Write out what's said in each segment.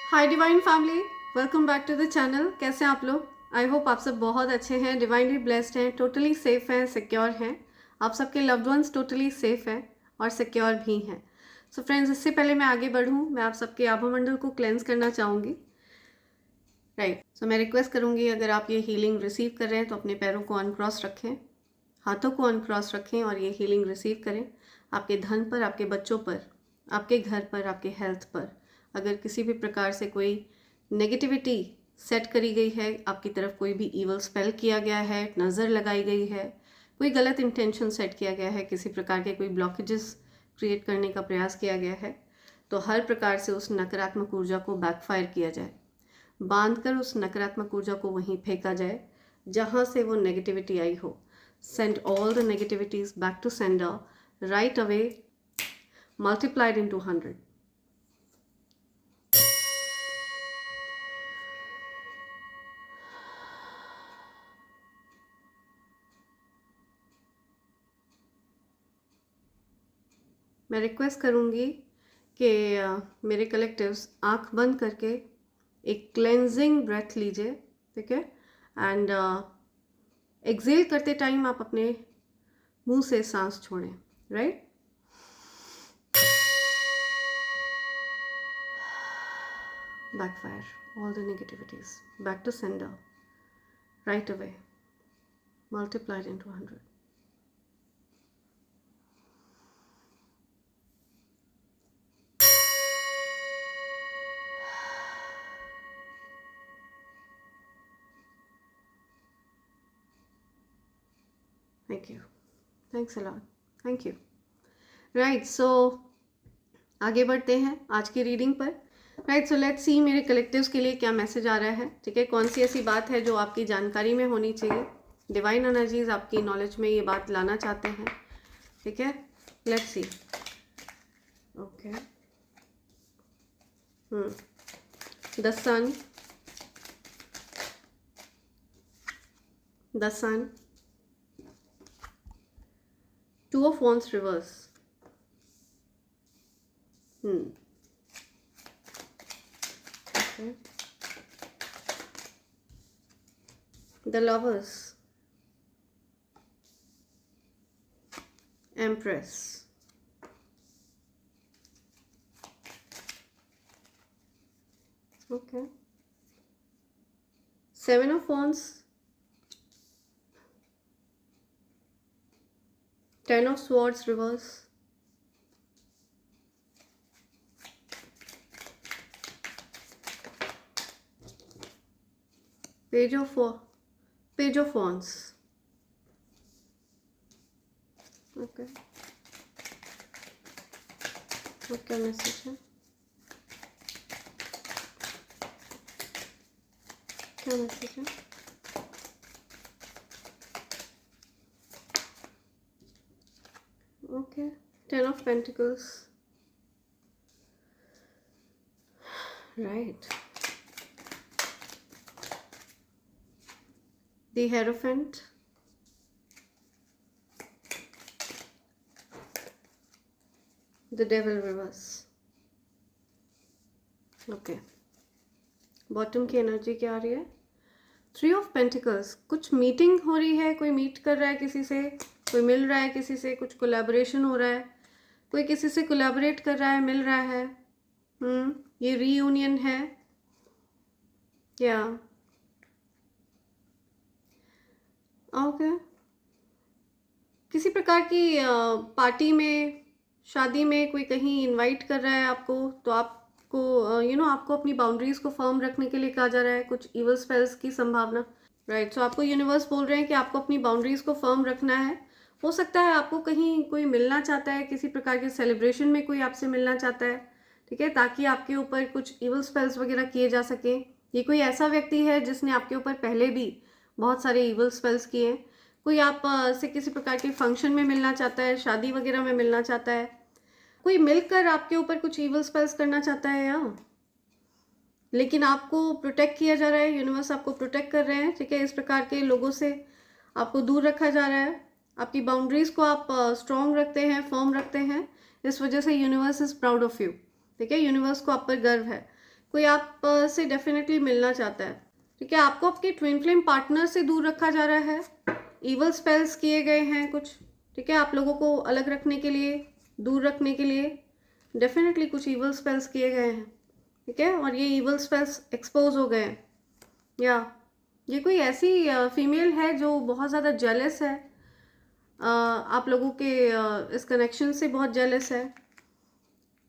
Hi divine family, welcome back to the channel. कैसे हैं आप लोग? आई होप आप सब बहुत अच्छे हैं, डिवाइनली ब्लेस्ड हैं, टोटली सेफ हैं, सिक्योर हैं। आप सबके लव्ड वंस टोटली सेफ हैं और सिक्योर भी हैं। सो फ्रेंड्स, इससे पहले मैं आगे बढ़ूँ, मैं आप सबके आभा मंडल को क्लेंस करना चाहूँगी। राइट, सो मैं रिक्वेस्ट करूँगी, अगर आप ये हीलिंग रिसीव कर रहे हैं तो अपने पैरों को अनक्रॉस रखें, हाथों को अनक्रॉस रखें और ये हीलिंग रिसीव करें। आपके धन पर, आपके बच्चों पर, आपके घर पर, आपके हेल्थ पर अगर किसी भी प्रकार से कोई नेगेटिविटी सेट करी गई है, आपकी तरफ कोई भी ईवल स्पेल किया गया है, नज़र लगाई गई है, कोई गलत इंटेंशन सेट किया गया है, किसी प्रकार के कोई ब्लॉकेजेस क्रिएट करने का प्रयास किया गया है, तो हर प्रकार से उस नकारात्मक ऊर्जा को बैकफायर किया जाए, बांधकर उस नकारात्मक ऊर्जा को वहीं फेंका जाए जहाँ से वो नेगेटिविटी आई हो। Send all the negativities back to sender right away, multiplied into 100. मैं रिक्वेस्ट करूँगी कि मेरे कलेक्टिव्स आँख बंद करके एक क्लेंजिंग ब्रेथ लीजिए, ठीक है? एंड एक्सेल करते टाइम आप अपने मुंह से सांस छोड़ें, right? Backfire all the negativities back to sender right away, multiplied into 100. Thank you. Thanks a lot. Thank you. Right, so आगे बढ़ते हैं आज की रीडिंग पर। राइट, सो लेट्स सी मेरे कलेक्टिव्स के लिए क्या मैसेज आ रहा है, ठीक है? कौन सी ऐसी बात है जो आपकी जानकारी में होनी चाहिए, डिवाइन एनर्जीज आपकी नॉलेज में ये बात लाना चाहते हैं, ठीक है? Let's see. Okay, the sun, the sun, two of wands reverse, okay. The lovers, empress, okay. Seven of wands, ten of swords reverse, page of wands, okay. क्या मैसेज है, क्या मैसेज है? Okay, ten of pentacles, right, the hierophant, the devil reverse, okay. Bottom की energy क्या आ रही है? Three of pentacles. कुछ meeting हो रही है, कोई मीट कर रहा है किसी से, कोई मिल रहा है किसी से, कुछ कोलैबोरेशन हो रहा है, कोई किसी से कोलैबोरेट कर रहा है, मिल रहा है। ये रीयूनियन है क्या? ओके, किसी प्रकार की पार्टी में, शादी में कोई कहीं इनवाइट कर रहा है आपको, तो आपको आपको अपनी बाउंड्रीज को फर्म रखने के लिए कहा जा रहा है। कुछ इवल स्पेल्स की संभावना, राइट। सो आपको यूनिवर्स बोल रहे हैं कि आपको अपनी बाउंड्रीज को फर्म रखना है। हो सकता है आपको कहीं कोई मिलना चाहता है, किसी प्रकार के सेलिब्रेशन में कोई आपसे मिलना चाहता है, ठीक है, ताकि आपके ऊपर कुछ इवल स्पेल्स वगैरह किए जा सके। ये कोई ऐसा व्यक्ति है जिसने आपके ऊपर पहले भी बहुत सारे इवल स्पेल्स किए हैं। कोई आप से किसी प्रकार के फंक्शन में मिलना चाहता है, शादी वगैरह में मिलना चाहता है, कोई मिलकर आपके ऊपर कुछ इवल स्पेल्स करना चाहता है या, लेकिन आपको प्रोटेक्ट किया जा रहा है, यूनिवर्स आपको प्रोटेक्ट कर रहे हैं, ठीक है। इस प्रकार के लोगों से आपको दूर रखा जा रहा है, आपकी बाउंड्रीज को आप स्ट्रॉन्ग रखते हैं, फर्म रखते हैं। इस वजह से universe is proud of you, ठीक है। यूनिवर्स को आप पर गर्व है कोई आप से डेफिनेटली मिलना चाहता है, ठीक है। आपको आपके ट्विन फ्लेम पार्टनर से दूर रखा जा रहा है, इवल स्पेल्स किए गए हैं कुछ, ठीक है। आप लोगों को अलग रखने के लिए, दूर रखने के लिए डेफिनेटली कुछ इवल स्पेल्स किए गए हैं, ठीक है। और ये इवल स्पेल्स एक्सपोज हो गए हैं, या ये कोई ऐसी फीमेल है जो बहुत ज़्यादा जेलस है, आप लोगों के इस कनेक्शन से बहुत जेलस है।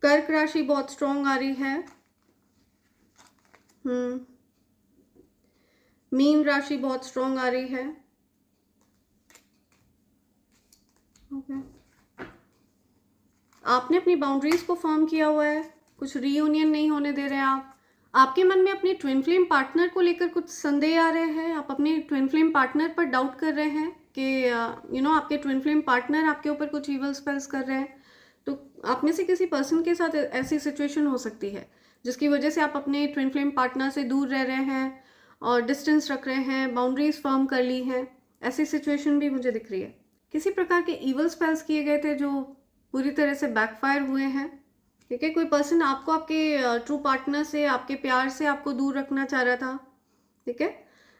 कर्क राशि बहुत स्ट्रॉन्ग आ रही है। मीन राशि बहुत स्ट्रॉन्ग आ रही है। ओके, आपने अपनी बाउंड्रीज को फॉर्म किया हुआ है, कुछ रीयूनियन नहीं होने दे रहे हैं आप। आपके मन में अपने ट्विन फ्लेम पार्टनर को लेकर कुछ संदेह आ रहे हैं, आप अपने ट्विन फ्लेम पार्टनर पर डाउट कर रहे हैं कि आपके ट्विन फ्लेम पार्टनर आपके ऊपर कुछ इवल स्पेल्स कर रहे हैं। तो आप में से किसी पर्सन के साथ ऐसी सिचुएशन हो सकती है जिसकी वजह से आप अपने ट्विन फ्लेम पार्टनर से दूर रह रहे हैं और डिस्टेंस रख रहे हैं, बाउंड्रीज फॉर्म कर ली हैं। ऐसी सिचुएशन भी मुझे दिख रही है। किसी प्रकार के इवल स्पेल्स किए गए थे जो पूरी तरह से बैकफायर हुए हैं, ठीक है। कोई पर्सन आपको आपके ट्रू पार्टनर से, आपके प्यार से आपको दूर रखना चाह रहा था, ठीक है।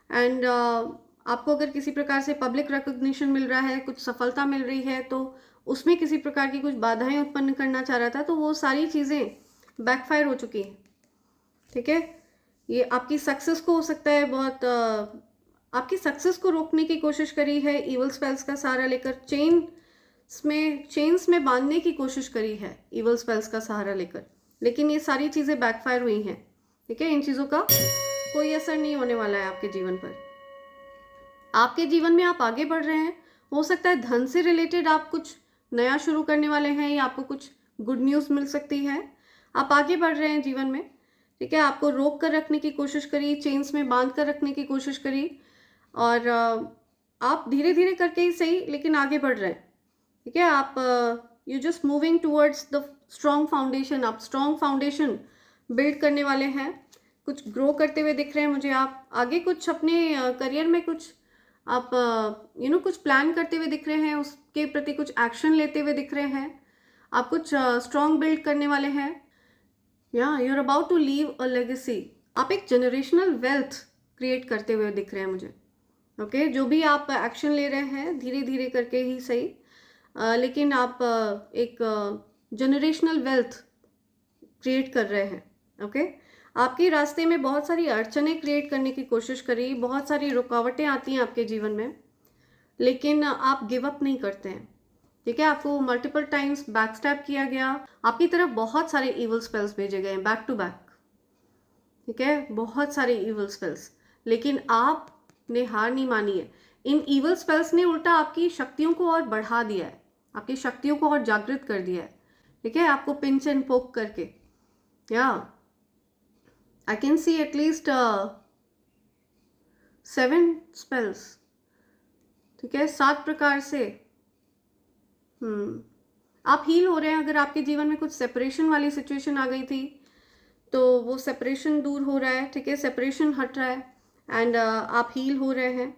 एंड आपको अगर किसी प्रकार से पब्लिक रिकॉग्निशन मिल रहा है, कुछ सफलता मिल रही है, तो उसमें किसी प्रकार की कुछ बाधाएं उत्पन्न करना चाह रहा था, तो वो सारी चीज़ें बैकफायर हो चुकी हैं, ठीक है। ये आपकी सक्सेस को हो सकता है बहुत आपकी सक्सेस को रोकने की कोशिश करी है, इवल स्पेल्स का सहारा लेकर चेन्स में बांधने की कोशिश करी है इवल स्पेल्स का सहारा लेकर, लेकिन ये सारी चीज़ें बैकफायर हुई हैं, ठीक है। इन चीज़ों का कोई असर नहीं होने वाला है आपके जीवन पर। आपके जीवन में आप आगे बढ़ रहे हैं, हो सकता है धन से रिलेटेड आप कुछ नया शुरू करने वाले हैं या आपको कुछ गुड न्यूज़ मिल सकती है। आप आगे बढ़ रहे हैं जीवन में, ठीक है। आपको रोक कर रखने की कोशिश करी, चेन्स में बांध कर रखने की कोशिश करी, और आप धीरे धीरे करके ही सही लेकिन आगे बढ़ रहे हैं, ठीक है। आप you just moving towards the strong foundation. आप स्ट्रॉन्ग फाउंडेशन बिल्ड करने वाले हैं, कुछ ग्रो करते हुए दिख रहे हैं मुझे। आप आगे कुछ अपने करियर में कुछ आप कुछ प्लान करते हुए दिख रहे हैं, उसके प्रति कुछ एक्शन लेते हुए दिख रहे हैं। आप कुछ स्ट्रॉन्ग बिल्ड करने वाले हैं, या you are about to leave a legacy. आप एक जनरेशनल वेल्थ क्रिएट करते हुए दिख रहे हैं मुझे, ओके। जो भी आप एक्शन ले रहे हैं धीरे धीरे करके ही सही, लेकिन आप एक जनरेशनल वेल्थ क्रिएट कर रहे हैं, ओके। आपके रास्ते में बहुत सारी अड़चनें क्रिएट करने की कोशिश करी, बहुत सारी रुकावटें आती हैं आपके जीवन में, लेकिन आप गिव अप नहीं करते हैं, ठीक है। आपको मल्टीपल टाइम्स बैक स्टैप किया गया, आपकी तरफ बहुत सारे इवल स्पेल्स भेजे गए हैं बैक टू बैक, ठीक है, बहुत सारे इवल स्पेल्स, लेकिन आपने हार नहीं मानी है। इन इवल स्पेल्स ने उल्टा आपकी शक्तियों को और बढ़ा दिया है, आपकी शक्तियों को और जागृत कर दिया है, ठीक है। आपको पिंच एंड पोक करके, या I can see at least 7 spells, ठीक है, 7 प्रकार से। आप हील हो रहे हैं। अगर आपके जीवन में कुछ सेपरेशन वाली सिचुएशन आ गई थी तो वो सेपरेशन दूर हो रहा है, ठीक है, सेपरेशन हट रहा है, एंड आप हील हो रहे हैं।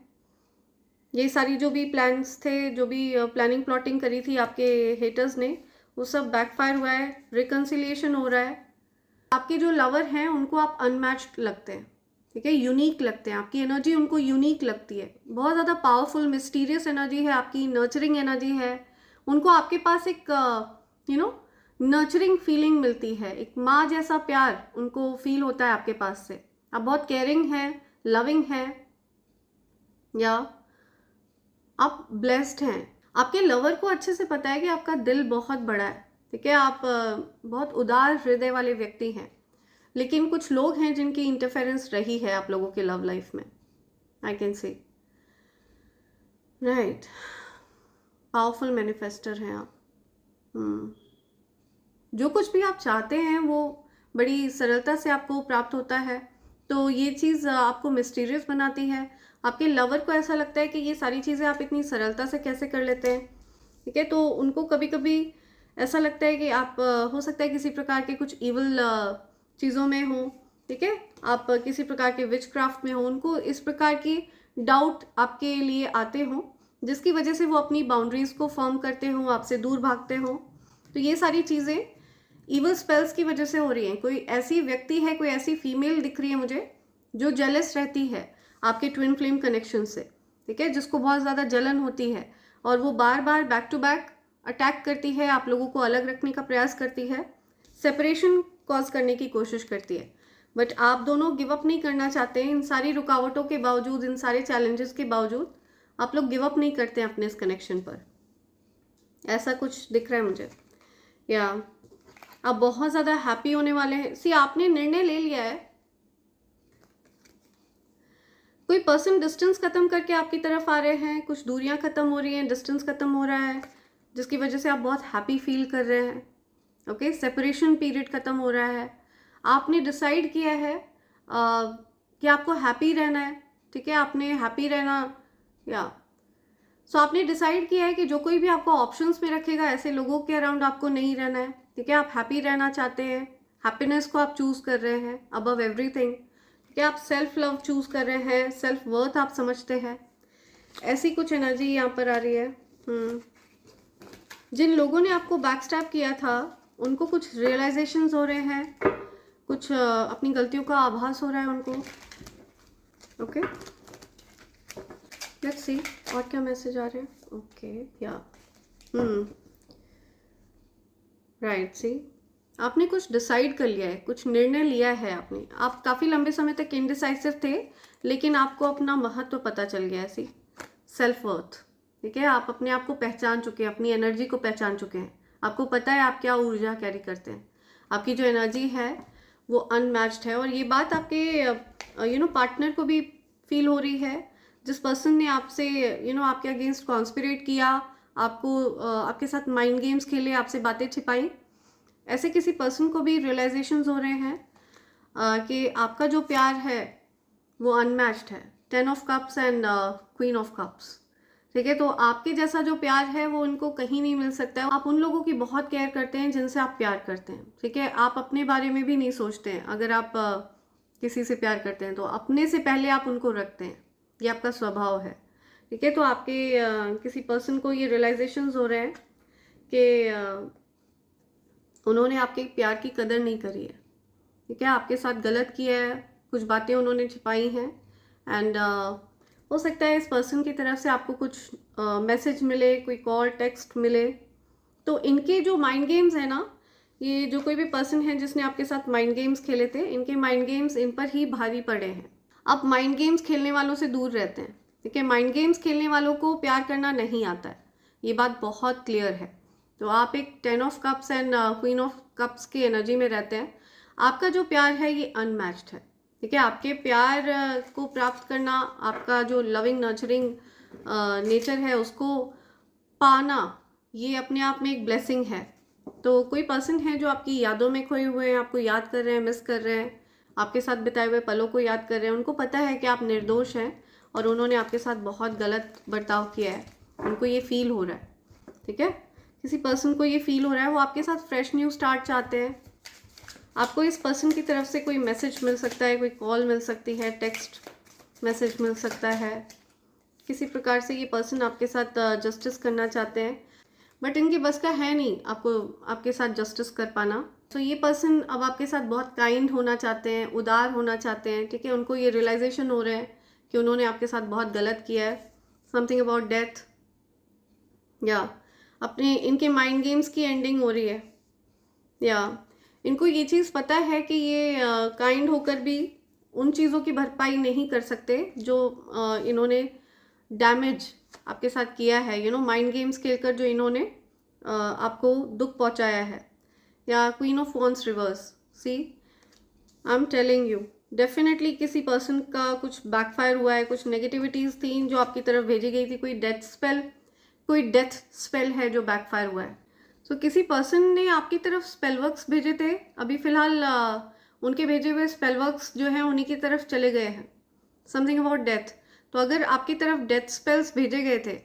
ये सारी जो भी प्लान्स थे, जो भी प्लानिंग प्लॉटिंग करी थी आपके हेटर्स ने, वो सब बैकफायर हुआ है, रिकन्सिलिएशन हो रहा है। आपके जो लवर हैं उनको आप अनमैच्ड लगते हैं, ठीक है, यूनिक लगते हैं, आपकी एनर्जी उनको यूनिक लगती है, बहुत ज़्यादा पावरफुल मिस्टीरियस एनर्जी है आपकी, नर्चरिंग एनर्जी है। उनको आपके पास एक नर्चरिंग फीलिंग मिलती है, एक माँ जैसा प्यार उनको फील होता है आपके पास से। आप बहुत केयरिंग हैं, लविंग हैं, या आप ब्लेस्ड हैं। आपके लवर को अच्छे से पता है कि आपका दिल बहुत बड़ा है, ठीक है। आप बहुत उदार हृदय वाले व्यक्ति हैं, लेकिन कुछ लोग हैं जिनकी इंटरफेरेंस रही है आप लोगों के लव लाइफ में, I can say, right. Powerful manifester हैं आप। जो कुछ भी आप चाहते हैं वो बड़ी सरलता से आपको प्राप्त होता है, तो ये चीज़ आपको मिस्टीरियस बनाती है। आपके लवर को ऐसा लगता है कि ये सारी चीज़ें आप इतनी सरलता से कैसे कर लेते हैं, ठीक है। तो उनको कभी कभी ऐसा लगता है कि आप हो सकता है किसी प्रकार के कुछ इवल चीज़ों में हो, ठीक है, आप किसी प्रकार के विच क्राफ्ट में हो। उनको इस प्रकार की डाउट आपके लिए आते हों, जिसकी वजह से वो अपनी बाउंड्रीज़ को फॉर्म करते हों, आपसे दूर भागते हों। तो ये सारी चीज़ें ईवल स्पेल्स की वजह से हो रही हैं। कोई ऐसी व्यक्ति है, कोई ऐसी फीमेल दिख रही है मुझे जो जेलस रहती है आपके ट्विन फ्लेम कनेक्शन से, ठीक है, जिसको बहुत ज़्यादा जलन होती है और वो बार बार बैक टू बैक अटैक करती है, आप लोगों को अलग रखने का प्रयास करती है, सेपरेशन कॉज करने की कोशिश करती है। बट आप दोनों गिव अप नहीं करना चाहते हैं। इन सारी रुकावटों के बावजूद, इन सारे चैलेंजेस के बावजूद आप लोग गिव अप नहीं करते हैं अपने इस कनेक्शन पर। ऐसा कुछ दिख रहा है मुझे, या आप बहुत ज़्यादा हैप्पी होने वाले हैं। सी, आपने निर्णय ले लिया है। कोई पर्सन डिस्टेंस खत्म करके आपकी तरफ आ रहे हैं, कुछ दूरियां खत्म हो रही हैं, डिस्टेंस खत्म हो रहा है, जिसकी वजह से आप बहुत हैप्पी फील कर रहे हैं। ओके, सेपरेशन पीरियड खत्म हो रहा है। आपने डिसाइड किया है कि आपको हैप्पी रहना है, ठीक है, आपने हैप्पी रहना, या सो आपने डिसाइड किया है कि जो कोई भी आपको ऑप्शंस में रखेगा, ऐसे लोगों के अराउंड आपको नहीं रहना है, ठीक है। आप हैप्पी रहना चाहते हैं, हैप्पीनेस को आप चूज कर रहे हैं अबव एवरीथिंग, ठीक है। आप सेल्फ लव चूज कर रहे हैं, सेल्फ वर्थ आप समझते हैं। ऐसी कुछ एनर्जी यहाँ पर आ रही है। जिन लोगों ने आपको बैकस्टैब किया था उनको कुछ रियलाइजेशंस हो रहे हैं, कुछ अपनी गलतियों का आभास हो रहा है उनको। ओके, लेट्स सी और क्या मैसेज आ रहे हैं। ओके, या राइट, सी, आपने कुछ डिसाइड कर लिया है, कुछ निर्णय लिया है आपने। आप काफ़ी लंबे समय तक इनडिसाइसिव थे, लेकिन आपको अपना महत्व पता चल गया है। सी, सेल्फ वर्थ, ठीक है, आप अपने आप को पहचान चुके हैं, अपनी एनर्जी को पहचान चुके हैं। आपको पता है आप क्या ऊर्जा कैरी करते हैं। आपकी जो एनर्जी है वो अनमैच्ड है, और ये बात आपके पार्टनर को भी फील हो रही है। जिस पर्सन ने आपसे आपके अगेंस्ट कॉन्स्पिरेट किया, आपको आपके साथ माइंड गेम्स खेले, आपसे बातें छिपाई, ऐसे किसी पर्सन को भी रियलाइजेशंस हो रहे हैं कि आपका जो प्यार है वो अनमैच्ड है। 10 of cups and queen of cups, ठीक है। तो आपके जैसा जो प्यार है वो उनको कहीं नहीं मिल सकता है। आप उन लोगों की बहुत केयर करते हैं जिनसे आप प्यार करते हैं, ठीक है। आप अपने बारे में भी नहीं सोचते हैं। अगर आप किसी से प्यार करते हैं तो अपने से पहले आप उनको रखते हैं, ये आपका स्वभाव है, ठीक है। तो आपके किसी पर्सन को ये रियलाइजेशंस हो रहे हैं कि उन्होंने आपके प्यार की कदर नहीं करी है, ठीक है। आपके साथ गलत किया है, कुछ बातें उन्होंने छिपाई हैं, एंड हो सकता है इस पर्सन की तरफ से आपको कुछ मैसेज मिले, कोई कॉल टेक्स्ट मिले। तो इनके जो माइंड गेम्स है ना, ये जो कोई भी पर्सन है जिसने आपके साथ माइंड गेम्स खेले थे, इनके माइंड गेम्स इन पर ही भारी पड़े हैं। आप माइंड गेम्स खेलने वालों से दूर रहते हैं, ठीक है। माइंड गेम्स खेलने वालों को प्यार करना नहीं आता है, ये बात बहुत क्लियर है। तो आप एक 10 of cups and queen of cups की एनर्जी में रहते हैं। आपका जो प्यार है ये अनमैच्ड है, ठीक है। आपके प्यार को प्राप्त करना, आपका जो लविंग नर्चरिंग नेचर है उसको पाना, ये अपने आप में एक ब्लेसिंग है। तो कोई पर्सन है जो आपकी यादों में खोए हुए हैं, आपको याद कर रहे हैं, मिस कर रहे हैं, आपके साथ बिताए हुए पलों को याद कर रहे हैं। उनको पता है कि आप निर्दोष हैं और उन्होंने आपके साथ बहुत गलत बर्ताव किया है, उनको ये फील हो रहा है, ठीक है। किसी पर्सन को ये फील हो रहा है, वो आपके साथ फ्रेश न्यू स्टार्ट चाहते हैं। आपको इस पर्सन की तरफ से कोई मैसेज मिल सकता है, कोई कॉल मिल सकती है, टेक्स्ट मैसेज मिल सकता है। किसी प्रकार से ये पर्सन आपके साथ जस्टिस करना चाहते हैं, बट इनकी बस का है नहीं आपको आपके साथ जस्टिस कर पाना। तो ये पर्सन अब आपके साथ बहुत काइंड होना चाहते हैं, उदार होना चाहते हैं, ठीक है। उनको ये रियलाइजेशन हो रहा है कि उन्होंने आपके साथ बहुत गलत किया है। समथिंग अबाउट डेथ, या अपने इनके माइंड गेम्स की एंडिंग हो रही है, या इनको ये चीज़ पता है कि ये काइंड होकर भी उन चीज़ों की भरपाई नहीं कर सकते जो इन्होंने डैमेज आपके साथ किया है। माइंड गेम्स खेलकर जो इन्होंने आपको दुख पहुंचाया है। या queen of wands reverse, see, I am telling you, definitely किसी पर्सन का कुछ बैकफायर हुआ है, कुछ नेगेटिविटीज़ थी जो आपकी तरफ भेजी गई थी। कोई डेथ स्पेल है जो बैकफायर हुआ है। तो किसी पर्सन ने आपकी तरफ स्पेल वर्क्स भेजे थे, अभी फ़िलहाल उनके भेजे हुए स्पेल वर्क्स जो हैं उन्हीं की तरफ चले गए हैं। समथिंग अबाउट डेथ, तो अगर आपकी तरफ डेथ स्पेल्स भेजे गए थे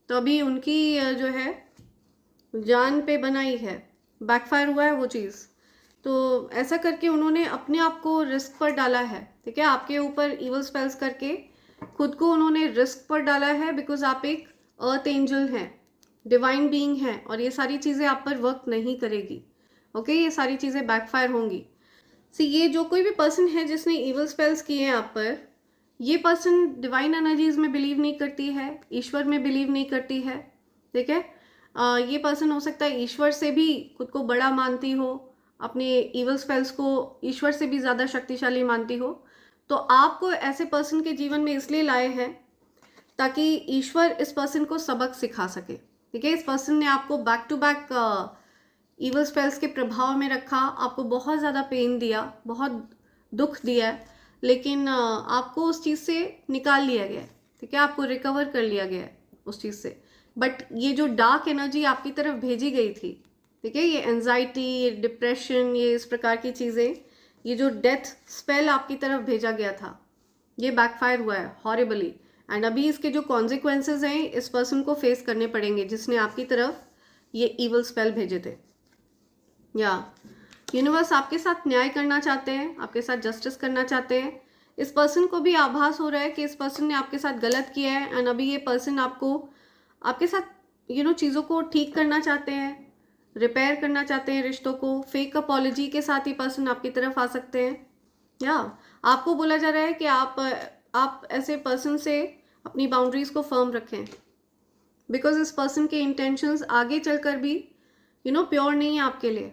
तो अभी उनकी जो है जान पे बनाई है, बैकफायर हुआ है वो चीज़। तो ऐसा करके उन्होंने अपने आप को रिस्क पर डाला है, ठीक है। आपके ऊपर ईवल स्पेल्स करके खुद को उन्होंने रिस्क पर डाला है, बिकॉज आप एक अर्थ एंजल हैं, डिवाइन बीइंग हैं, और ये सारी चीज़ें आप पर वर्क नहीं करेगी। ओके, ये सारी चीज़ें बैकफायर होंगी। ये जो कोई भी पर्सन है जिसने इवल स्पेल्स किए हैं आप पर, ये पर्सन डिवाइन एनर्जीज में बिलीव नहीं करती है, ईश्वर में बिलीव नहीं करती है। ठीक है, ये पर्सन हो सकता है ईश्वर से भी खुद को बड़ा मानती हो, अपने इवल स्पेल्स को ईश्वर से भी ज़्यादा शक्तिशाली मानती हो। तो आपको ऐसे पर्सन के जीवन में इसलिए लाए हैं ताकि ईश्वर इस पर्सन को सबक सिखा सके। ठीक है, इस पर्सन ने आपको back to back evil spells के प्रभाव में रखा, आपको बहुत ज़्यादा पेन दिया, बहुत दुख दिया, लेकिन आपको उस चीज़ से निकाल लिया गया। ठीक है, आपको रिकवर कर लिया गया उस चीज़ से। बट ये जो डार्क एनर्जी आपकी तरफ भेजी गई थी, ठीक है, ये एंजाइटी, ये डिप्रेशन, ये इस प्रकार की चीज़ें, ये जो डेथ स्पेल आपकी तरफ भेजा गया था, ये बैकफायर हुआ है हॉरिबली। एंड अभी इसके जो कॉन्सिक्वेंसेज हैं इस पर्सन को फेस करने पड़ेंगे जिसने आपकी तरफ ये इवल स्पेल भेजे थे। या यूनिवर्स आपके साथ न्याय करना चाहते हैं, आपके साथ जस्टिस करना चाहते हैं। इस पर्सन को भी आभास हो रहा है कि इस पर्सन ने आपके साथ गलत किया है, एंड अभी ये पर्सन आपको आपके साथ चीज़ों को ठीक करना चाहते हैं, रिपेयर करना चाहते हैं रिश्तों को। फेक अपॉलॉजी के साथ ये पर्सन आपकी तरफ आ सकते हैं। या आपको बोला जा रहा है कि आप ऐसे पर्सन से अपनी बाउंड्रीज को फर्म रखें, बिकॉज इस पर्सन के इंटेंशंस आगे चलकर भी प्योर नहीं है आपके लिए।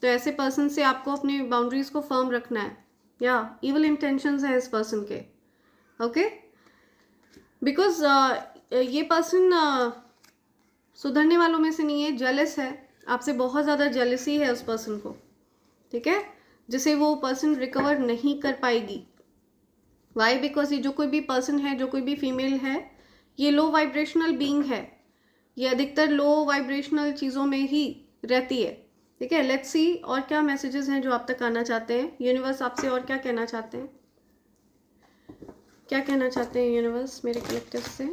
तो ऐसे पर्सन से आपको अपनी बाउंड्रीज को फर्म रखना है। या इवल इंटेंशंस है इस पर्सन के। ओके, बिकॉज ये पर्सन सुधरने वालों में से नहीं है, जेलस है, आपसे बहुत ज़्यादा जेलसी है उस पर्सन को। ठीक है, जिसे वो पर्सन रिकवर नहीं कर पाएगी। वाई? बिकॉज ये जो कोई भी पर्सन है, जो कोई भी फीमेल है, ये लो वाइब्रेशनल बीइंग है, ये अधिकतर लो वाइब्रेशनल चीज़ों में ही रहती है। ठीक है, लेट्स सी और क्या मैसेजेस हैं जो आप तक आना चाहते हैं। यूनिवर्स आपसे और क्या कहना चाहते हैं, क्या कहना चाहते हैं यूनिवर्स मेरे कलेक्टिव से,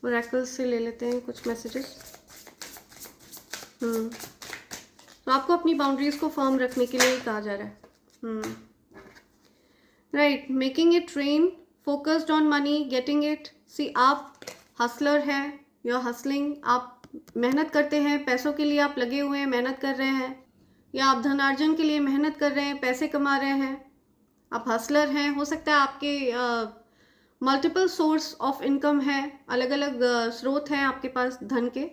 ओरेकल्स से ले लेते हैं कुछ मैसेजेस। तो आपको अपनी बाउंड्रीज को फर्म रखने के लिए ही कहा जा रहा है। Right, making it train, focused on money, getting it. आप हसलर हैं, यू आर हसलिंग, आप मेहनत करते हैं, पैसों के लिए आप लगे हुए हैं, मेहनत कर रहे हैं, या आप धनार्जन के लिए मेहनत कर रहे हैं, पैसे कमा रहे हैं, आप हसलर हैं। हो सकता है आपके मल्टीपल सोर्स ऑफ इनकम है, अलग अलग स्रोत हैं आपके पास धन के,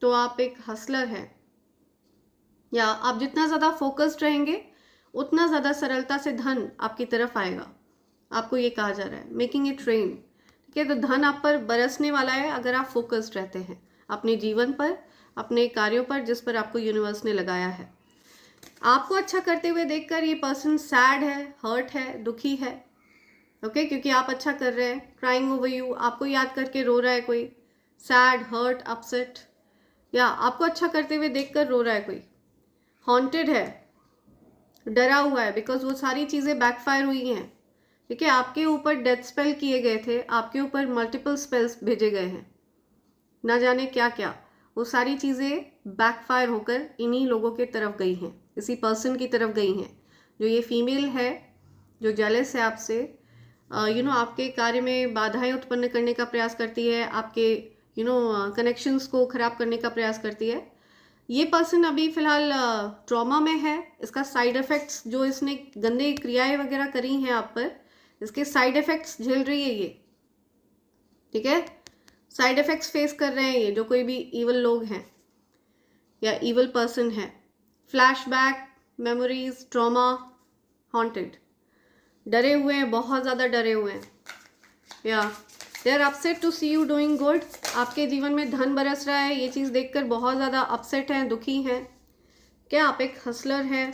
तो आप एक हसलर हैं। या आप जितना ज़्यादा फोकस्ड रहेंगे उतना ज़्यादा सरलता से धन आपकी तरफ आएगा, आपको ये कहा जा रहा है। मेकिंग इट रेन, ठीक है, तो धन आप पर बरसने वाला है अगर आप फोकस्ड रहते हैं अपने जीवन पर, अपने कार्यों पर, जिस पर आपको यूनिवर्स ने लगाया है। आपको अच्छा करते हुए देखकर ये पर्सन सैड है, हर्ट है, दुखी है। ओके, क्योंकि आप अच्छा कर रहे हैं। क्राइंग ओवर यू, आपको याद करके रो रहा है कोई, सैड, हर्ट, अपसेट, या आपको अच्छा करते हुए देखकर रो रहा है कोई। हॉन्टेड है, डरा हुआ है, बिकॉज वो सारी चीज़ें बैकफायर हुई हैं। ठीक है, आपके ऊपर डेथ स्पेल किए गए थे, आपके ऊपर मल्टीपल स्पेल्स भेजे गए हैं, ना जाने क्या क्या, वो सारी चीज़ें बैकफायर होकर इन्हीं लोगों के तरफ गई हैं, इसी पर्सन की तरफ गई हैं। जो ये फीमेल है, जो जेलस है आपसे, आपके कार्य में बाधाएं उत्पन्न करने का प्रयास करती है, आपके कनेक्शंस को खराब करने का प्रयास करती है। ये पर्सन अभी फिलहाल ट्रॉमा में है। इसका साइड इफ़ेक्ट्स, जो इसने गंदे क्रियाएं वगैरह करी हैं आप पर, इसके साइड इफ़ेक्ट्स झेल रही है ये। ठीक है, साइड इफ़ेक्ट्स फेस कर रहे हैं ये जो कोई भी इवल लोग हैं या इवल पर्सन है। फ्लैशबैक, मेमोरीज, ट्रॉमा, हॉन्टेड, डरे हुए हैं, बहुत ज़्यादा डरे हुए हैं। या they are upset to see you doing good, आपके जीवन में धन बरस रहा है, ये चीज़ देखकर बहुत ज़्यादा अपसेट हैं, दुखी हैं। क्या आप एक हसलर हैं?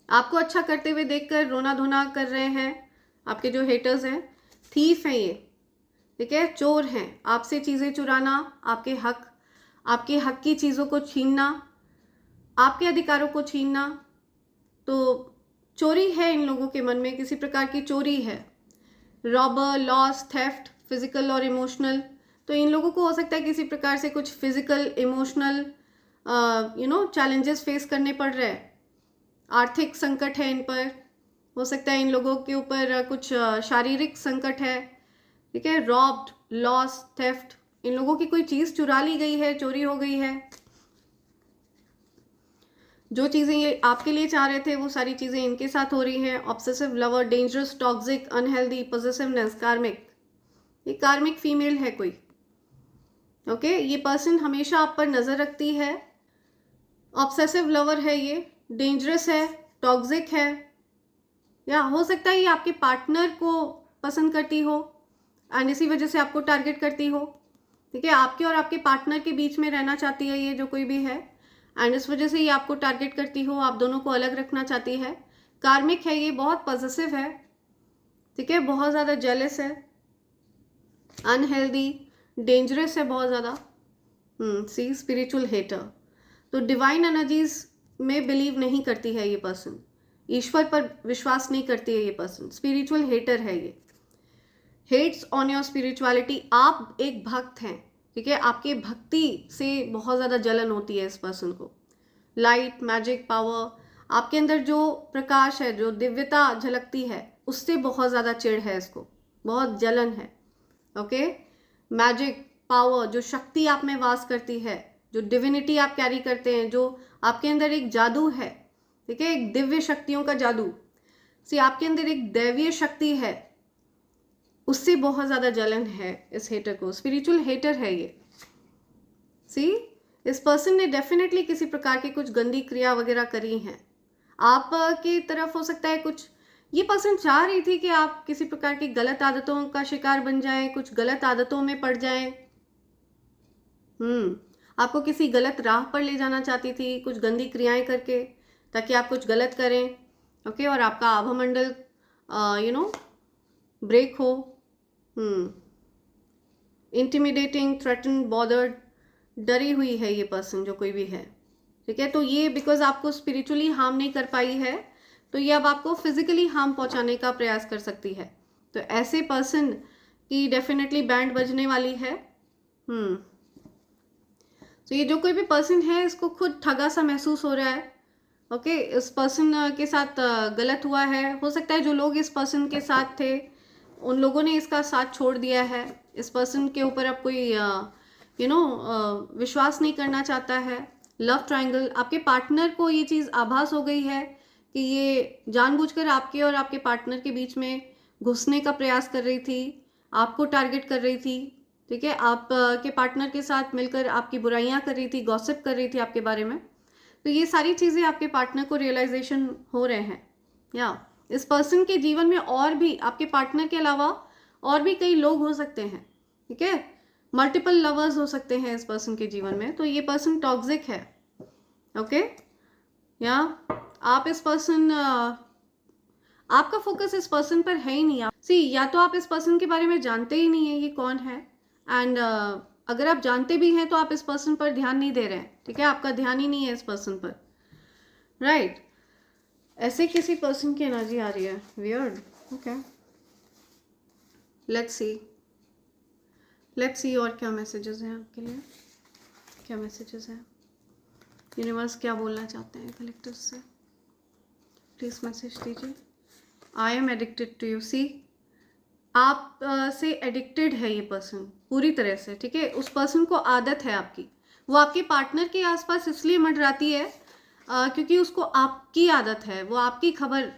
आपको अच्छा करते हुए देखकर रोना धोना कर रहे हैं आपके जो हेटर्स हैं। थीफ हैं ये, ठीक है, चोर हैं, आपसे चीज़ें चुराना, आपके हक की चीज़ों को छीनना, आपके अधिकारों को छीनना। तो चोरी है इन लोगों के मन में, किसी प्रकार की चोरी है। रॉबर, लॉस, थेफ्ट, फिजिकल और इमोशनल। तो इन लोगों को हो सकता है किसी प्रकार से कुछ फिजिकल, इमोशनल चैलेंजेस फेस करने पड़ रहे हैं। आर्थिक संकट है इन पर, हो सकता है इन लोगों के ऊपर कुछ शारीरिक संकट है। ठीक है, रॉब्ड, लॉस, थेफ्ट, इन लोगों की कोई चीज़ चुरा ली गई है, चोरी हो गई है। जो चीज़ें ये आपके लिए चाह रहे थे वो सारी चीज़ें इनके साथ हो रही हैं। Obsessive lover, dangerous, toxic, unhealthy, possessiveness, karmic, ये कार्मिक फीमेल है कोई। ओके, ये पर्सन हमेशा आप पर नज़र रखती है। ऑब्सेसिव लवर है ये, डेंजरस है, टॉक्सिक है, या हो सकता है ये आपके पार्टनर को पसंद करती हो एंड इसी वजह से आपको टारगेट करती हो। ठीक है, आपके और आपके पार्टनर के बीच में रहना चाहती है ये जो कोई भी है, एंड इस वजह से ये आपको टारगेट करती हो, आप दोनों को अलग रखना चाहती है। कार्मिक है ये, बहुत पॉसेसिव है, ठीक है, बहुत ज़्यादा जेलस है, अनहेल्दी, डेंजरस है बहुत ज़्यादा। सी, स्पिरिचुअल हेटर, तो डिवाइन एनर्जीज में बिलीव नहीं करती है ये पर्सन, ईश्वर पर विश्वास नहीं करती है ये पर्सन, स्पिरिचुअल हेटर है ये, हेट्स ऑन योर स्पिरिचुअलिटी। आप एक भक्त हैं, ठीक है, आपके भक्ति से बहुत ज़्यादा जलन होती है इस पर्सन को। लाइट, मैजिक, पावर, आपके अंदर जो प्रकाश है, जो दिव्यता झलकती है, उससे बहुत ज़्यादा चिढ़ है इसको, बहुत जलन है। ओके, मैजिक, पावर, जो शक्ति आप में वास करती है, जो डिविनिटी आप कैरी करते हैं, जो आपके अंदर एक जादू है, ठीक है, एक दिव्य शक्तियों का जादू, सी आपके अंदर एक दैवीय शक्ति है, उससे बहुत ज़्यादा जलन है इस हेटर को। स्पिरिचुअल हेटर है ये। सी, इस पर्सन ने डेफिनेटली किसी प्रकार की कुछ गंदी क्रिया वगैरह करी हैं आप की तरफ। हो सकता है कुछ ये पर्सन चाह रही थी कि आप किसी प्रकार की गलत आदतों का शिकार बन जाएं, कुछ गलत आदतों में पड़ जाएं। आपको किसी गलत राह पर ले जाना चाहती थी कुछ गंदी क्रियाएं करके, ताकि आप कुछ गलत करें। ओके, और आपका आभामंडल ब्रेक हो। इंटिमिडेटिंग, थ्रेटन, बॉदर्ड, डरी हुई है ये पर्सन जो कोई भी है, ठीक है। तो ये बिकॉज आपको स्पिरिचुअली हार्म नहीं कर पाई है, तो ये अब आपको फिजिकली हार्म पहुंचाने का प्रयास कर सकती है। तो ऐसे पर्सन की डेफिनेटली बैंड बजने वाली है। तो ये जो कोई भी पर्सन है इसको खुद ठगा सा महसूस हो रहा है। ओके, इस पर्सन के साथ गलत हुआ है। हो सकता है जो लोग इस पर्सन के साथ थे उन लोगों ने इसका साथ छोड़ दिया है। इस पर्सन के ऊपर अब कोई विश्वास नहीं करना चाहता है। लव ट्रायंगल, आपके पार्टनर को ये चीज़ आभास हो गई है कि ये जानबूझकर आपके और आपके पार्टनर के बीच में घुसने का प्रयास कर रही थी, आपको टारगेट कर रही थी, ठीक है, आप के पार्टनर के साथ मिलकर आपकी बुराइयां कर रही थी, गॉसिप कर रही थी आपके बारे में। तो ये सारी चीज़ें आपके पार्टनर को रियलाइजेशन हो रहे हैं। या इस पर्सन के जीवन में और भी आपके पार्टनर के अलावा और भी कई लोग हो सकते हैं, ठीक है, मल्टीपल लवर्स हो सकते हैं इस पर्सन के जीवन में। तो ये पर्सन टॉक्सिक है। ओके, या आप इस पर्सन आपका फोकस इस पर्सन पर है ही नहीं। या तो आप इस पर्सन के बारे में जानते ही नहीं है ये कौन है, एंड अगर आप जानते भी हैं तो आप इस पर्सन पर ध्यान नहीं दे रहे हैं, ठीक है, आपका ध्यान ही नहीं है इस पर्सन पर, राइट। ऐसे किसी पर्सन की एनर्जी आ रही है, वियर्ड। ओके, लेट्स सी और क्या मैसेजेस हैं आपके लिए, क्या मैसेजेस हैं, यूनिवर्स क्या बोलना चाहते हैं कलेक्टर्स से, प्लीज मैसेज दीजिए। I am addicted to you. See, आप से एडिक्टेड है ये पर्सन पूरी तरह से, ठीक है। उस पर्सन को आदत है आपकी, वो आपके पार्टनर के आसपास इसलिए मंडराती है क्योंकि उसको आपकी आदत है, वो आपकी खबर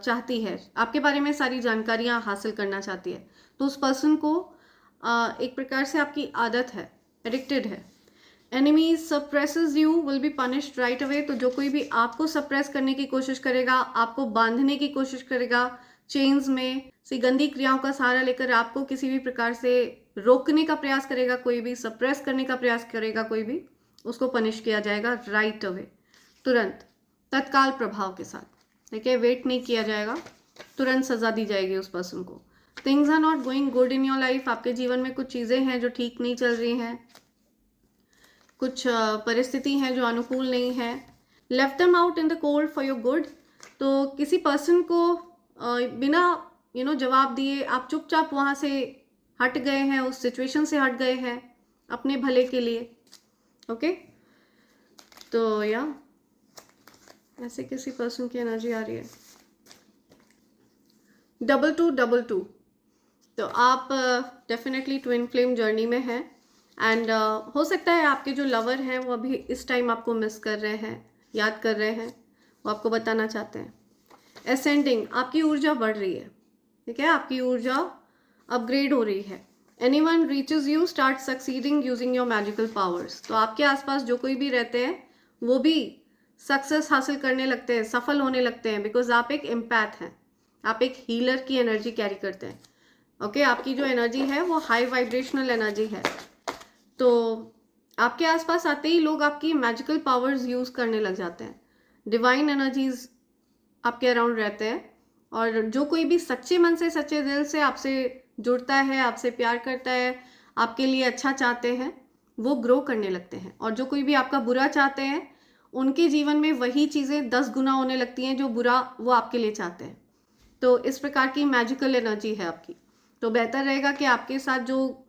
चाहती है, आपके बारे में सारी जानकारियां हासिल करना चाहती है। तो उस पर्सन को एक प्रकार से आपकी आदत है, एडिक्टेड है। Enemy suppresses you will be punished right away. तो जो कोई भी आपको सप्रेस करने की कोशिश करेगा, आपको बांधने की कोशिश करेगा चेन्स में, सी गंदी क्रियाओं का सहारा लेकर आपको किसी भी प्रकार से रोकने का प्रयास करेगा, कोई भी सप्रेस करने का प्रयास करेगा, कोई भी, उसको पनिश किया जाएगा राइट अवे, तुरंत, तत्काल प्रभाव के साथ, ठीक है, वेट नहीं किया जाएगा, तुरंत सजा दी जाएगी उस पर्सन को। Things are not going good in your life. आपके जीवन में कुछ चीज़ें हैं जो ठीक नहीं चल रही हैं, कुछ परिस्थिति हैं जो अनुकूल नहीं है। Left them out in the cold for your good. तो किसी पर्सन को बिना जवाब दिए आप चुपचाप वहाँ से हट गए हैं, उस सिचुएशन से हट गए हैं अपने भले के लिए। ओके, तो या ऐसे किसी पर्सन की एनर्जी आ रही है। 2222, तो आप डेफिनेटली ट्विन फ्लेम जर्नी में हैं, एंड हो सकता है आपके जो लवर हैं वो अभी इस टाइम आपको मिस कर रहे हैं, याद कर रहे हैं, वो आपको बताना चाहते हैं। असेंडिंग, आपकी ऊर्जा बढ़ रही है, ठीक है, आपकी ऊर्जा अपग्रेड हो रही है। Anyone reaches you start succeeding using your magical powers, तो आपके आसपास जो कोई भी रहते हैं वो भी सक्सेस हासिल करने लगते हैं, सफल होने लगते हैं, बिकॉज आप एक एम्पैथ हैं, आप एक हीलर की एनर्जी कैरी करते हैं। ओके, आपकी जो एनर्जी है वो हाई वाइब्रेशनल एनर्जी है। तो आपके आसपास आते ही लोग आपकी मैजिकल पावर्स यूज़ करने लग जाते हैं, डिवाइन एनर्जीज आपके अराउंड रहते हैं, और जो कोई भी सच्चे मन से सच्चे दिल से आपसे जुड़ता है, आपसे प्यार करता है, आपके लिए अच्छा चाहते हैं, वो ग्रो करने लगते हैं। और जो कोई भी आपका बुरा चाहते हैं, उनके जीवन में वही चीज़ें 10 गुना होने लगती हैं जो बुरा वो आपके लिए चाहते हैं। तो इस प्रकार की मैजिकल एनर्जी है आपकी। तो बेहतर रहेगा कि आपके साथ जो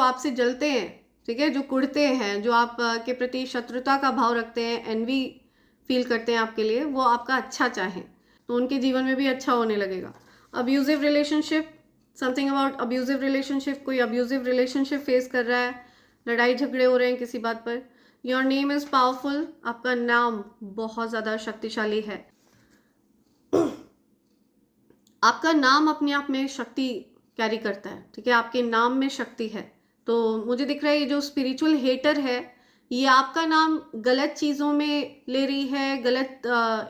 आपसे जलते हैं, ठीक है, जो कुड़ते हैं, जो आप के प्रति शत्रुता का भाव रखते हैं, एनवी फील करते हैं आपके लिए, वो आपका अच्छा चाहें, तो उनके जीवन में भी अच्छा होने लगेगा। Abusive relationship, something about abusive relationship, कोई अब्यूजिव रिलेशनशिप फेस कर रहा है, लड़ाई झगड़े हो रहे हैं किसी बात पर। योर नेम इज़ पावरफुल, आपका नाम बहुत ज़्यादा शक्तिशाली है। आपका नाम अपने आप में शक्ति कैरी करता है, ठीक है, आपके नाम में शक्ति है। तो मुझे दिख रहा है ये जो स्पिरिचुअल हेटर है, ये आपका नाम गलत चीज़ों में ले रही है, गलत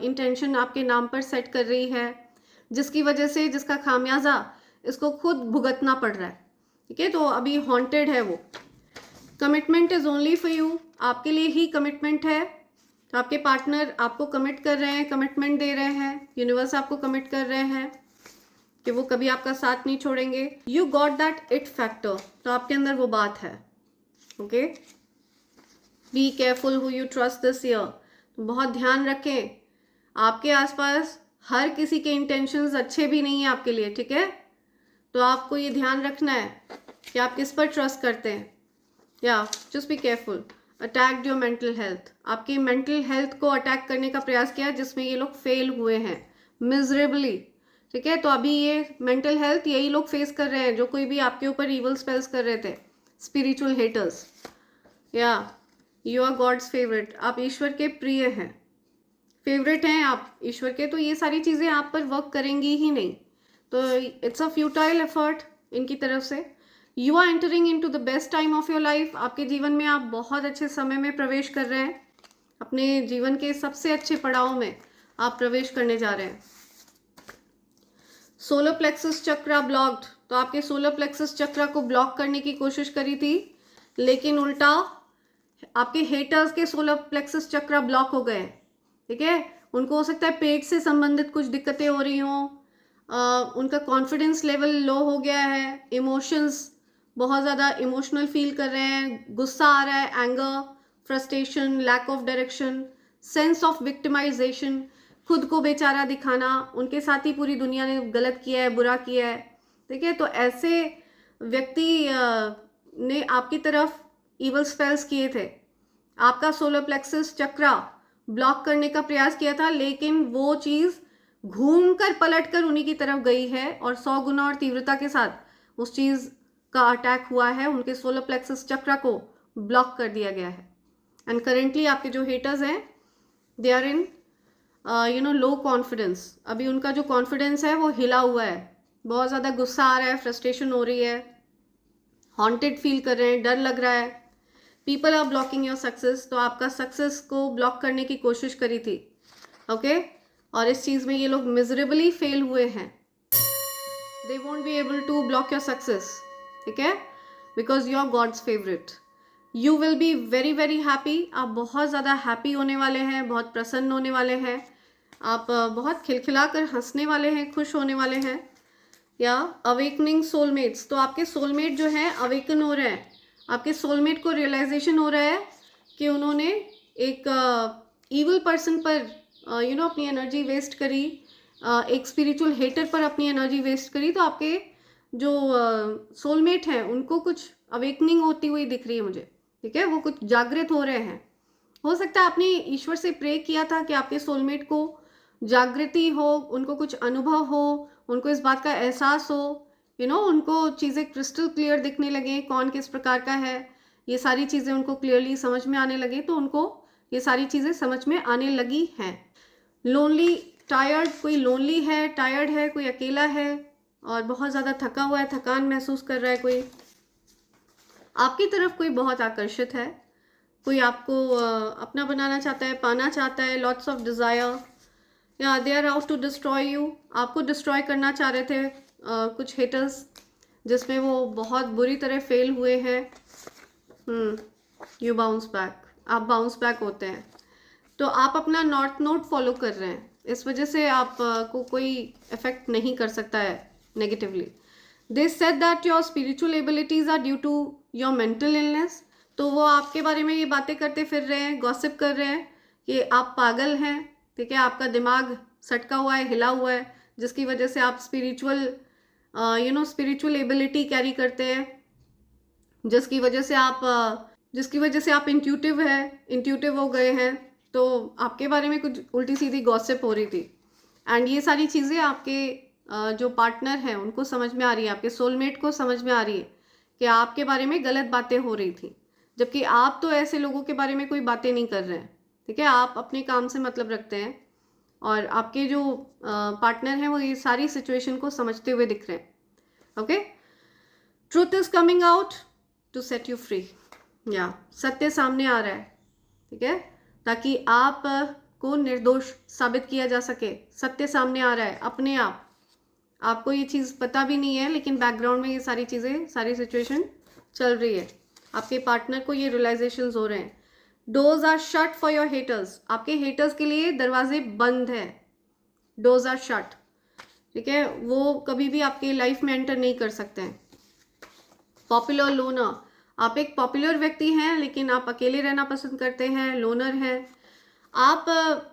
इंटेंशन आपके नाम पर सेट कर रही है, जिसकी वजह से जिसका खामियाजा इसको खुद भुगतना पड़ रहा है, ठीक है। तो अभी हॉन्टेड है वो। Commitment is only for you, आपके लिए ही कमिटमेंट है। तो आपके पार्टनर आपको कमिट कर रहे हैं, कमिटमेंट दे रहे हैं, यूनिवर्स आपको कमिट कर रहे हैं कि वो कभी आपका साथ नहीं छोड़ेंगे। You got that it factor, तो आपके अंदर वो बात है। Okay, be careful who you trust this year, तो बहुत ध्यान रखें, आपके आसपास हर किसी के इंटेंशंस अच्छे भी नहीं है आपके लिए, ठीक है। तो आपको ये ध्यान रखना है कि आप किस पर ट्रस्ट करते हैं। या just be careful. Attack your mental health, आपकी मेंटल हेल्थ को अटैक करने का प्रयास किया, जिसमें ये लोग फेल हुए हैं मिजरेबली, ठीक है। तो अभी ये मेंटल हेल्थ यही लोग फेस कर रहे हैं, जो कोई भी आपके ऊपर इवल स्पेल्स कर रहे थे, स्पिरिचुअल हेटर्स। या यू आर गॉड्स फेवरेट, आप ईश्वर के प्रिय हैं, फेवरेट हैं आप ईश्वर के, तो ये सारी चीज़ें आप पर वर्क करेंगी ही नहीं। तो इट्स अ फ्यूटाइल एफर्ट इनकी तरफ से। You are entering into the best time of your life, आपके जीवन में आप बहुत अच्छे समय में प्रवेश कर रहे हैं, अपने जीवन के सबसे अच्छे पड़ाव में आप प्रवेश करने जा रहे हैं। सोलर प्लेक्सस चक्रा ब्लॉक्ड, तो आपके सोलर प्लेक्सस चक्रा को ब्लॉक करने की कोशिश करी थी, लेकिन उल्टा आपके हेटर्स के सोलर प्लेक्सस चक्रा ब्लॉक हो गए, ठीक है। उनको हो सकता है पेट से संबंधित कुछ दिक्कतें हो रही हों, उनका कॉन्फिडेंस लेवल लो हो गया है, इमोशंस बहुत ज़्यादा इमोशनल फील कर रहे हैं, गुस्सा आ रहा है, anger, frustration, lack of direction, sense of victimisation, खुद को बेचारा दिखाना, उनके साथ ही पूरी दुनिया ने गलत किया है, बुरा किया है, ठीक है। तो ऐसे व्यक्ति ने आपकी तरफ इवल स्पेल्स किए थे, आपका सोलर प्लेक्सस चक्रा ब्लॉक करने का प्रयास किया था, लेकिन वो चीज़ घूमकर पलटकर उन्हीं की तरफ गई है, और 100 गुना और तीव्रता के साथ उस चीज़ का अटैक हुआ है, उनके सोलर प्लेक्सस चक्रा को ब्लॉक कर दिया गया है। एंड करेंटली आपके जो हेटर्स हैं, they are in low confidence, अभी उनका जो कॉन्फिडेंस है वो हिला हुआ है, बहुत ज़्यादा गुस्सा आ रहा है, फ्रस्ट्रेशन हो रही है, हॉन्टेड फील कर रहे हैं, डर लग रहा है। People are blocking your success, तो आपका सक्सेस को ब्लॉक करने की कोशिश करी थी, ओके, और इस चीज़ में ये लोग मिजरेबली फेल हुए हैं। They won't be able to block your success, ठीक है, because you are God's favourite. You will be very very happy, आप बहुत ज़्यादा हैप्पी होने वाले हैं, बहुत प्रसन्न होने वाले हैं, आप बहुत खिलखिलाकर हंसने वाले हैं, खुश होने वाले हैं। या अवेकनिंग सोलमेट्स, तो आपके सोलमेट जो है अवेकन हो रहे हैं, आपके सोलमेट को रियलाइजेशन हो रहा है कि उन्होंने एक ईवल पर्सन पर अपनी एनर्जी वेस्ट करी, एक स्पिरिचुअल हेटर पर अपनी एनर्जी वेस्ट करी। तो आपके जो सोलमेट हैं उनको कुछ अवेकनिंग होती हुई दिख रही है मुझे, ठीक है, वो कुछ जागृत हो रहे हैं। हो सकता है आपने ईश्वर से प्रे किया था कि आपके सोलमेट को जागृति हो, उनको कुछ अनुभव हो, उनको इस बात का एहसास हो, उनको चीज़ें क्रिस्टल क्लियर दिखने लगे, कौन किस प्रकार का है, ये सारी चीज़ें उनको क्लियरली समझ में आने लगी, तो उनको ये सारी चीज़ें समझ में आने लगी हैं। लोनली, टायर्ड, कोई लोनली है, टायर्ड है, कोई अकेला है और बहुत ज़्यादा थका हुआ है, थकान महसूस कर रहा है, कोई आपकी तरफ कोई बहुत आकर्षित है, कोई आपको अपना बनाना चाहता है, पाना चाहता है, लॉट्स ऑफ डिज़ायर, या they are out to destroy you, आपको डिस्ट्रॉय करना चाह रहे थे कुछ हेटर्स, जिसमें वो बहुत बुरी तरह फेल हुए हैं। यू बाउंस बैक, आप बाउंस बैक होते हैं। तो आप अपना नॉर्थ नोड फॉलो कर रहे हैं, इस वजह से आप को कोई इफेक्ट नहीं कर सकता है negatively. They said that your spiritual abilities are due to your mental illness, तो वो आपके बारे में ये बातें करते फिर रहे हैं, गॉसिप कर रहे हैं कि आप पागल हैं, ठीक है, आपका दिमाग सटका हुआ है, हिला हुआ है, जिसकी वजह से आप स्पिरिचुअल एबिलिटी कैरी करते हैं, जिसकी वजह से आप इंट्यूटिव हो गए हैं। तो आपके बारे में कुछ उल्टी सीधी गॉसिप हो रही थी, एंड ये सारी चीज़ें आपके जो पार्टनर हैं उनको समझ में आ रही है, आपके सोलमेट को समझ में आ रही है कि आपके बारे में गलत बातें हो रही थी, जबकि आप तो ऐसे लोगों के बारे में कोई बातें नहीं कर रहे हैं, ठीक है, आप अपने काम से मतलब रखते हैं और आपके जो पार्टनर हैं वो ये सारी सिचुएशन को समझते हुए दिख रहे हैं। Okay, truth is coming out to set you free, या सत्य सामने आ रहा है, ठीक है, ताकि आप को निर्दोष साबित किया जा सके। सत्य सामने आ रहा है अपने आप, आपको ये चीज़ पता भी नहीं है, लेकिन बैकग्राउंड में ये सारी चीज़ें, सारी सिचुएशन चल रही है। आपके पार्टनर को ये रियलाइजेशंस हो रहे हैं। Doors are shut for your haters, आपके हेटर्स के लिए दरवाजे बंद है, डोर्स आर शट, ठीक है, वो कभी भी आपके लाइफ में एंटर नहीं कर सकते हैं। पॉपुलर लोनर, आप एक पॉपुलर व्यक्ति हैं लेकिन आप अकेले रहना पसंद करते हैं, लोनर हैं, आप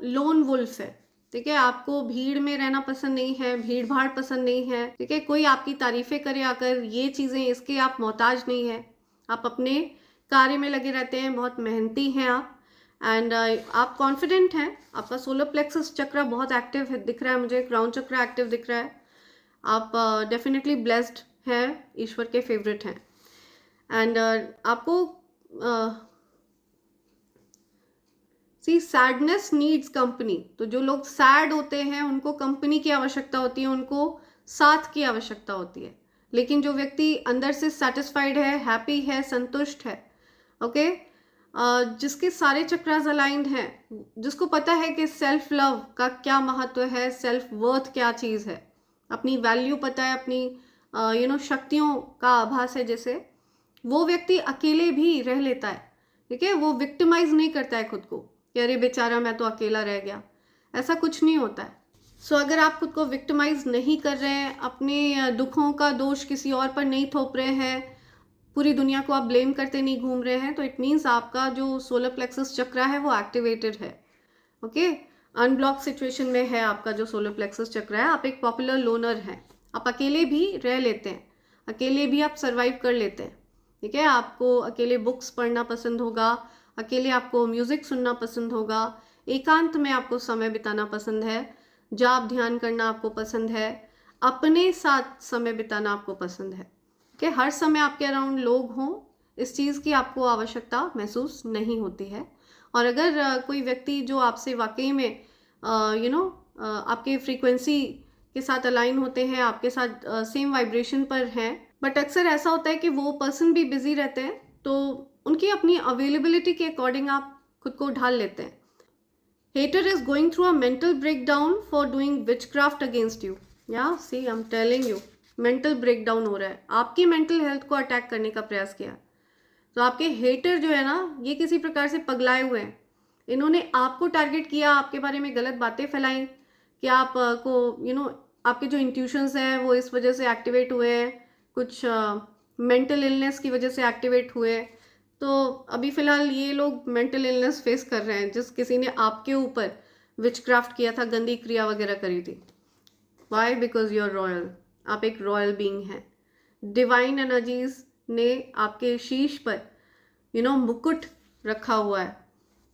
लोन वुल्फ है, ठीक है, आपको भीड़ में रहना पसंद नहीं है, भीड़ भाड़ पसंद नहीं है, ठीक है, कोई आपकी तारीफें करे आकर, ये चीज़ें, इसके आप मोहताज नहीं है, आप अपने कार्य में लगे रहते हैं, बहुत मेहनती हैं आप, एंड आप कॉन्फिडेंट हैं, आपका सोलर प्लेक्सस चक्र बहुत एक्टिव है दिख रहा है मुझे, क्राउन चक्र एक्टिव दिख रहा है, आप डेफिनेटली ब्लेस्ड हैं, ईश्वर के फेवरेट हैं, एंड आपको सैडनेस नीड्स कंपनी, तो जो लोग सैड होते हैं उनको कंपनी की आवश्यकता होती है, उनको साथ की आवश्यकता होती है, लेकिन जो व्यक्ति अंदर से सेटिस्फाइड है, हैप्पी है, संतुष्ट है, ओके, जिसके सारे चक्रास अलाइंड हैं, जिसको पता है कि सेल्फ लव का क्या महत्व है, सेल्फ वर्थ क्या चीज़ है, अपनी वैल्यू पता है, अपनी शक्तियों का आभास है, जैसे वो व्यक्ति अकेले भी रह लेता है, ठीक है, वो विक्टिमाइज नहीं करता है खुद को कि अरे बेचारा मैं तो अकेला रह गया, ऐसा कुछ नहीं होता है। सो अगर आप खुद को विक्टिमाइज नहीं कर रहे हैं, अपने दुखों का दोष किसी और पर नहीं थोप रहे हैं, पूरी दुनिया को आप ब्लेम करते नहीं घूम रहे हैं, तो इट मीन्स आपका जो सोलर प्लेक्सस चक्र है वो एक्टिवेटेड है, ओके, अनब्लॉक सिचुएशन में है आपका जो सोलर प्लेक्सस चक्र है। आप एक पॉपुलर लोनर हैं, आप अकेले भी रह लेते हैं, अकेले भी आप सर्वाइव कर लेते हैं, ठीक है, आपको अकेले बुक्स पढ़ना पसंद होगा, अकेले आपको म्यूज़िक सुनना पसंद होगा, एकांत में आपको समय बिताना पसंद है, जाप ध्यान करना आपको पसंद है, अपने साथ समय बिताना आपको पसंद है, कि हर समय आपके अराउंड लोग हों, इस चीज़ की आपको आवश्यकता महसूस नहीं होती है। और अगर कोई व्यक्ति जो आपसे वाकई में आपके फ्रीक्वेंसी के साथ अलाइन होते हैं, आपके साथ सेम वाइब्रेशन पर हैं, बट अक्सर ऐसा होता है कि वो पर्सन भी बिजी रहते हैं, तो उनकी अपनी अवेलेबिलिटी के अकॉर्डिंग आप खुद को ढाल लेते हैं। Hater is going through a mental breakdown for doing witchcraft against you, या see I am telling you, mental breakdown हो रहा है, आपकी मेंटल हेल्थ को अटैक करने का प्रयास किया। तो आपके हेटर जो है ना, ये किसी प्रकार से पगलाए हुए हैं, इन्होंने आपको टारगेट किया, आपके बारे में गलत बातें फैलाई कि आपको आपके जो इंट्यूशंस हैं वो इस वजह से एक्टिवेट हुए हैं, कुछ मेंटल इलनेस की वजह से एक्टिवेट हुए। तो अभी फ़िलहाल ये लोग मेंटल इलनेस फेस कर रहे हैं, जिस किसी ने आपके ऊपर विचक्राफ्ट किया था, गंदी क्रिया वगैरह करी थी। Why? Because you are royal, आप एक रॉयल बीइंग हैं। डिवाइन एनर्जीज ने आपके शीश पर मुकुट रखा हुआ है,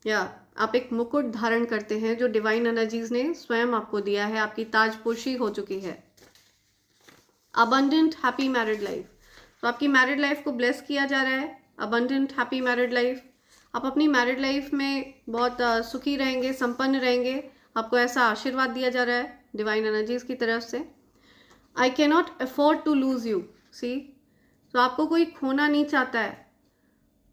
या आप एक मुकुट धारण करते हैं जो डिवाइन एनर्जीज ने स्वयं आपको दिया है, आपकी ताजपोशी हो चुकी है। अबंडेंट हैप्पी मैरिड लाइफ, तो आपकी मैरिड लाइफ को ब्लेस किया जा रहा है, अबंडेंट हैप्पी मैरिड लाइफ, आप अपनी मैरिड लाइफ में बहुत सुखी रहेंगे, संपन्न रहेंगे, आपको ऐसा आशीर्वाद दिया जा रहा है डिवाइन एनर्जीज की तरफ से। I can not afford to lose you, see, तो आपको कोई खोना नहीं चाहता है,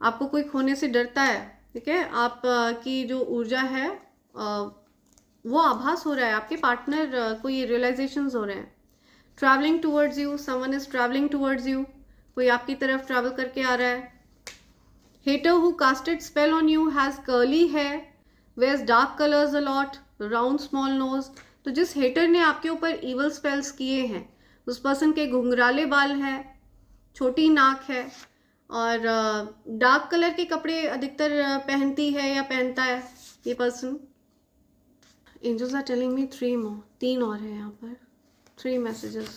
आपको कोई खोने से डरता है, ठीक है। आप की जो ऊर्जा है वो आभास हो रहा है, आपके पार्टनर को ये रियलाइजेशंस हो रहे हैं। Travelling towards you, someone is travelling towards you, कोई आपकी तरफ ट्रैवल करके आ रहा है। Hater who casted spell on you has curly hair, wears dark colors a lot, round small nose। तो जिस हेटर ने आपके ऊपर evil spells किए हैं उस पर्सन के घुंघराले बाल हैं, छोटी नाक है और डार्क कलर के कपड़े अधिकतर पहनती है या पहनता है ये person. Angels are telling me 3 more, 3 और है यहाँ पर, 3 messages,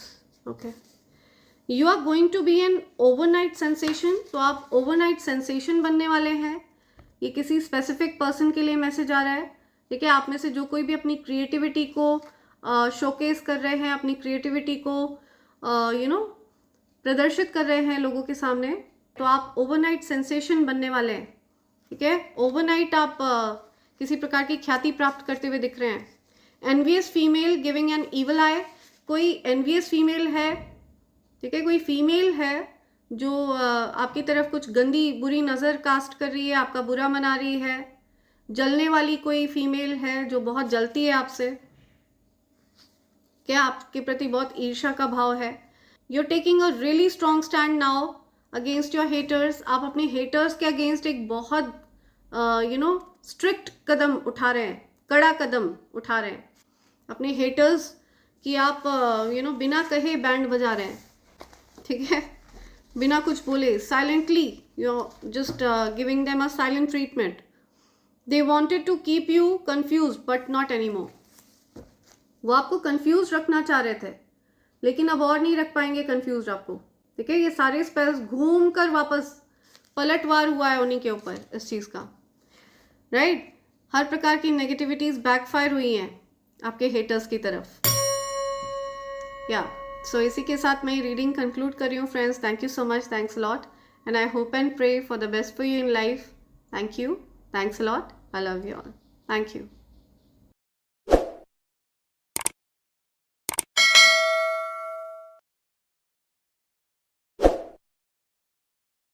okay. You are going to be an overnight sensation, तो आप ओवरनाइट सेंसेशन बनने वाले हैं। ये किसी स्पेसिफिक पर्सन के लिए मैसेज आ रहा है, ठीक है। आप में से जो कोई भी अपनी क्रिएटिविटी को शोकेस कर रहे हैं, अपनी क्रिएटिविटी को प्रदर्शित कर रहे हैं लोगों के सामने, तो आप ओवरनाइट सेंसेशन बनने वाले हैं, ठीक है। ओवरनाइट आप किसी प्रकार की ख्याति प्राप्त करते हुए दिख रहे हैं। Envious female giving an evil eye, कोई एनवियस फीमेल है, ठीक है, कोई फीमेल है जो आपकी तरफ कुछ गंदी बुरी नज़र कास्ट कर रही है, आपका बुरा मना रही है। जलने वाली कोई फीमेल है जो बहुत जलती है आपसे, क्या आपके प्रति बहुत ईर्ष्या का भाव है। You are taking a really strong stand now against your haters, आप अपने हेटर्स के अगेंस्ट एक बहुत स्ट्रिक्ट कदम उठा रहे हैं, कड़ा कदम उठा रहे हैं अपने हेटर्स की। आप बिना कहे बैंड बजा रहे हैं, ठीक है, बिना कुछ बोले, silently you are just giving them a silent treatment. They wanted to keep you confuse but not any more, वो आपको कंफ्यूज रखना चाह रहे थे लेकिन अब और नहीं रख पाएंगे कंफ्यूज आपको, ठीक है। ये सारे स्पेल्स घूम कर वापस पलटवार हुआ है उन्हीं के ऊपर इस चीज़ का, राइट। हर प्रकार की नेगेटिविटीज बैकफायर हुई हैं आपके हेटर्स की तरफ, या सो इसी के साथ मैं रीडिंग कंक्लूड कर रही हूँ friends. Thank you so much, thanks lot, and I hope and pray for the best for you in life. Thank you, thanks lot, I love you all, thank you.